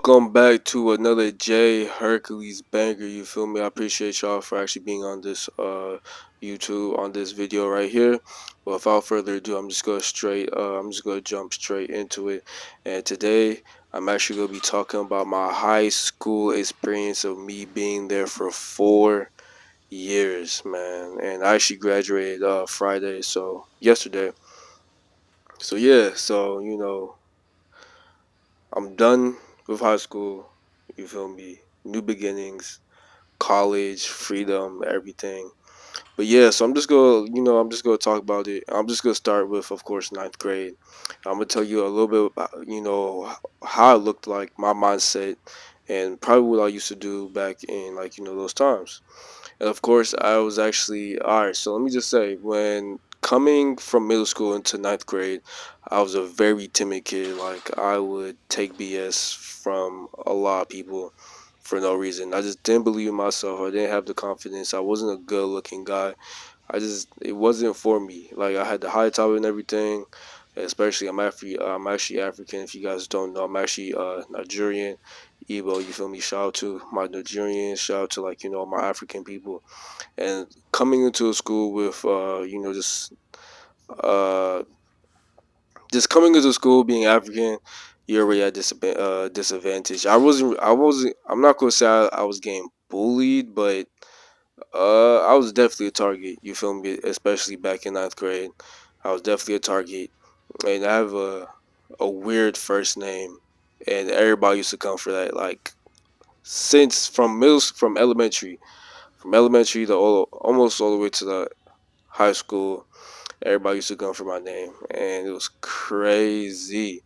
Welcome back to another J Hercules banger. You feel me? I appreciate y'all for actually being on this YouTube on this video right here. But without further ado, I'm just gonna jump straight into it. And today I'm actually gonna be talking about my high school experience of me being there for 4 years, man. And I actually graduated Friday, so yesterday. So yeah, I'm done with high school. You feel me? New beginnings, college, freedom, everything. But yeah, so I'm just gonna talk about it. I'm just gonna start with, of course, ninth grade. I'm gonna tell you a little bit about, how it looked like, my mindset, and probably what I used to do back in, those times. And of course, I was actually all right. So let me just say, when coming from middle school into ninth grade, I was a very timid kid. Like I would take BS from a lot of people for no reason. I just didn't believe in myself. I didn't have the confidence. I wasn't a good-looking guy. It wasn't for me. Like I had the high top and everything. Especially I'm actually African. If you guys don't know, I'm actually Nigerian, Igbo. You feel me? Shout out to my Nigerians. Shout out to my African people. And coming into a school with uh just coming into school being African, you're already at disadvantage. I'm not gonna say I was getting bullied, but I was definitely a target. You feel me? Especially back in ninth grade, I was definitely a target, and I have a weird first name, and everybody used to come for that. Like since from elementary to almost all the way to the high school, everybody used to come for my name, and it was crazy.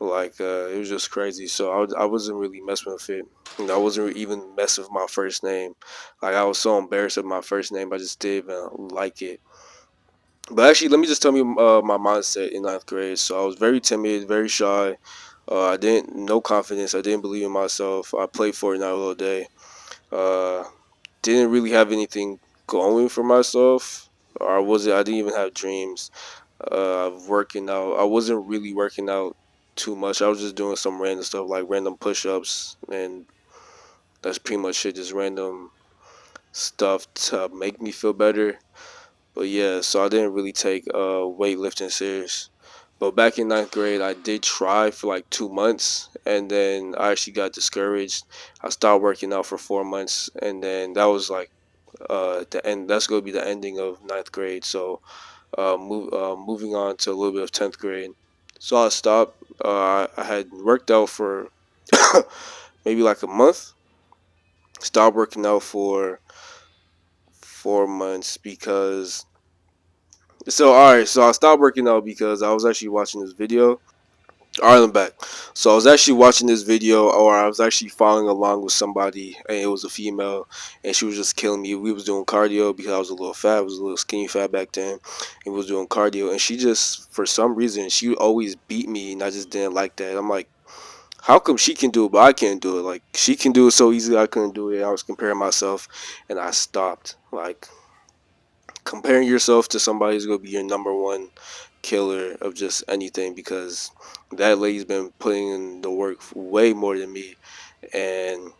It was just crazy. So I wasn't really messing with it. I wasn't even messing with my first name. Like I was so embarrassed of my first name, I just didn't even like it. But actually, let me just tell you my mindset in ninth grade. So I was very timid, very shy. I didn't no confidence. I didn't believe in myself. I played Fortnite all day. Uh, didn't really have anything going for myself, or I didn't even have dreams of working out. I wasn't really working out too much. I was just doing some random stuff like random push-ups, and that's pretty much it. Just random stuff to make me feel better. But yeah, so I didn't really take weightlifting serious. But back in ninth grade, I did try for like 2 months, and then I actually got discouraged. I stopped working out for 4 months, and then that was like the end. That's gonna be the ending of ninth grade. So moving on to a little bit of 10th grade. So I stopped. I had worked out for maybe like a month. Stopped working out for 4 months because. So all right, so I stopped working out because I was actually watching this video. All right, I'm back. So I was actually watching this video, or I was actually following along with somebody, and it was a female, and she was just killing me. We was doing cardio because I was a little fat, I was a little skinny fat back then, and we was doing cardio, and she just, for some reason, she always beat me, and I just didn't like that. I'm like, how come she can do it, but I can't do it? Like she can do it so easily, I couldn't do it. I was comparing myself, and I stopped. Like comparing yourself to somebody who's gonna be your number one killer of just anything, because that lady's been putting in the work way more than me. And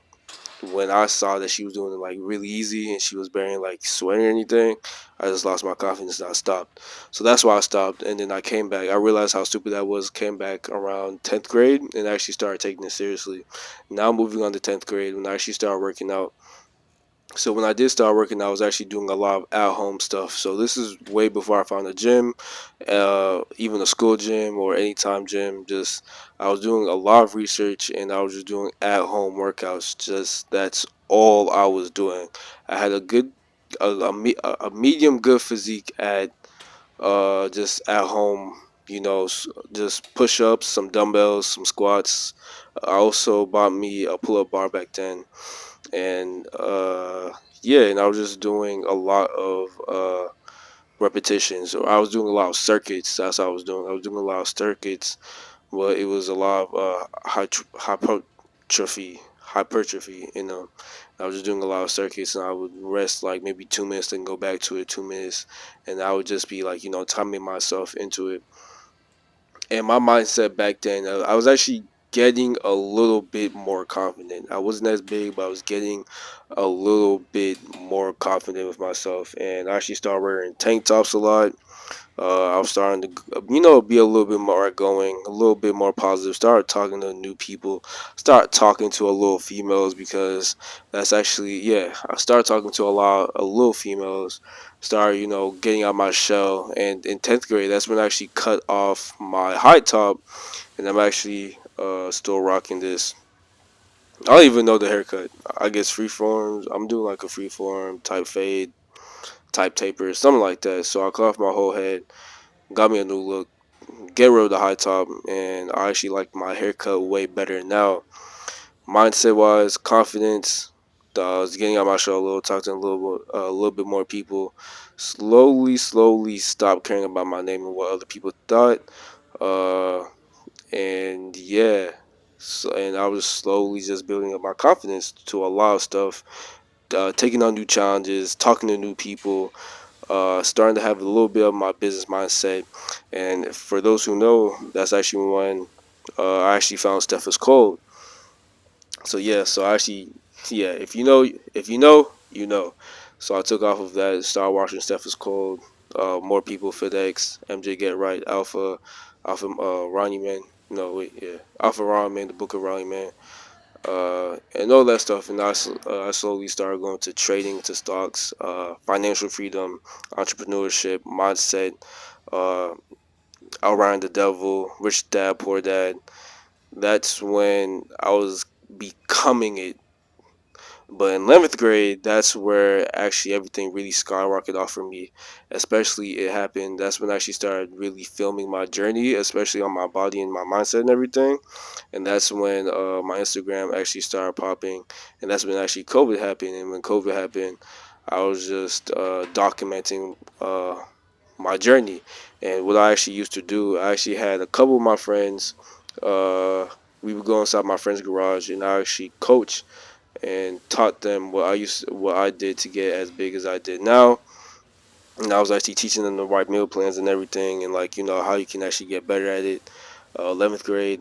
when I saw that she was doing it like really easy and she was barely like sweating or anything, I just lost my confidence and I stopped. So that's why I stopped. And then I came back. I realized how stupid that was. Came back around 10th grade and actually started taking it seriously. Now moving on to 10th grade when I actually started working out. So when I did start working, I was actually doing a lot of at-home stuff. So this is way before I found a gym, even a school gym or anytime gym. Just I was doing a lot of research and I was just doing at-home workouts. Just that's all I was doing. I had a medium good physique at just at home. Just push-ups, some dumbbells, some squats. I also bought me a pull-up bar back then, and yeah, and I was just doing a lot of repetitions, or I was doing a lot of circuits. That's what I was doing. I was doing a lot of circuits, but it was a lot of hypertrophy. I was just doing a lot of circuits, and I would rest like maybe 2 minutes, then go back to it 2 minutes, and I would just be like timing myself into it. And my mindset back then, I was actually getting a little bit more confident. I wasn't as big, but I was getting a little bit more confident with myself, and I actually started wearing tank tops a lot. I was starting to, be a little bit more outgoing, a little bit more positive. Start talking to new people. Start talking to a little females because that's actually, yeah. I started talking to a little females. Start, getting out my shell. And in 10th grade, that's when I actually cut off my high top, and I'm actually still rocking this. I don't even know the haircut. I guess freeforms. I'm doing like a freeform type fade, type taper, something like that. So I cut off my whole head, got me a new look, get rid of the high top, and I actually like my haircut way better now. Mindset wise, confidence. I was getting out my show a little, talking to a little bit more people. Slowly stopped caring about my name and what other people thought. Uh, and yeah, and I was slowly just building up my confidence to a lot of stuff. Taking on new challenges, talking to new people, starting to have a little bit of my business mindset. And for those who know, that's actually when I actually found Steph is cold. So yeah, so I actually, yeah, you know. So I took off of that and started watching Steph is cold. More people, FedEx, MJ Get Right, Ronnie Man. No, wait, yeah, Alpha Ron Man, the Book of Ronnie Man, and all that stuff. And I slowly started going to trading, to stocks, financial freedom, entrepreneurship, mindset, uh, Outrun the Devil, Rich Dad Poor Dad. That's when I was becoming it. But in 11th grade, that's where actually everything really skyrocketed off for me. Especially it happened. That's when I actually started really filming my journey, especially on my body and my mindset and everything. And that's when my Instagram actually started popping, and that's when actually COVID happened. And when COVID happened, I was just documenting my journey and what I actually used to do. I actually had a couple of my friends. Uh, we would go inside my friend's garage, and I actually coach and taught them what I did to get as big as I did now. And I was actually teaching them the right meal plans and everything, and like how you can actually get better at it. 11th grade,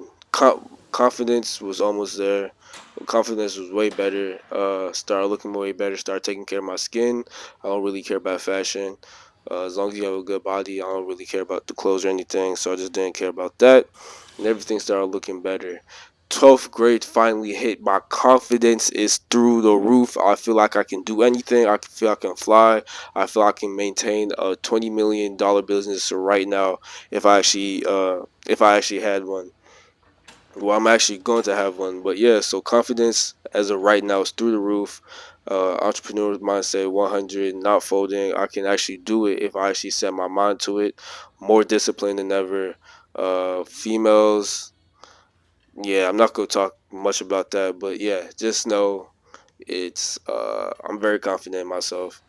confidence was almost there. Confidence was way better. Started looking way better. Started taking care of my skin. I don't really care about fashion. As long as you have a good body, I don't really care about the clothes or anything. So I just didn't care about that, and everything started looking better. 12th grade finally hit. My confidence is through the roof. I feel like I can do anything. I feel I can fly. I feel I can maintain a $20 million business right now if I actually had one. Well, I'm actually going to have one, but yeah. So confidence as of right now is through the roof. Entrepreneur mindset 100, not folding. I can actually do it if I actually set my mind to it. More discipline than ever. Females, yeah, I'm not gonna talk much about that, but yeah, just know I'm very confident in myself.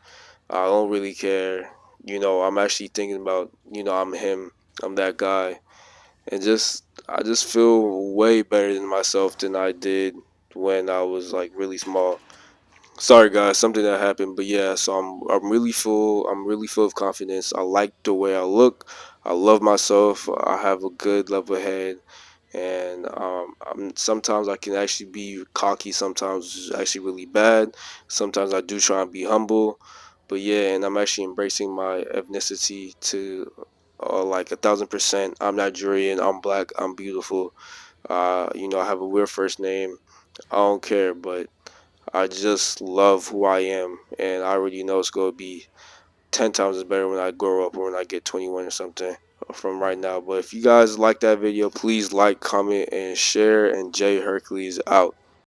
I don't really care. I'm actually thinking about, I'm him, I'm that guy. And I just feel way better than myself than I did when I was like really small. Sorry guys, something that happened, but yeah, so I'm really full of confidence. I like the way I look. I love myself. I have a good level head, and sometimes I can actually be cocky. Sometimes it's actually really bad. Sometimes I do try and be humble, but yeah, and I'm actually embracing my ethnicity to like 1,000%. I'm Nigerian. I'm black. I'm beautiful. I have a weird first name. I don't care, but I just love who I am, and I already know it's gonna be 10 times better when I grow up or when I get 21 or something from right now. But if you guys like that video, please like, comment, and share. And Jay Hercules out.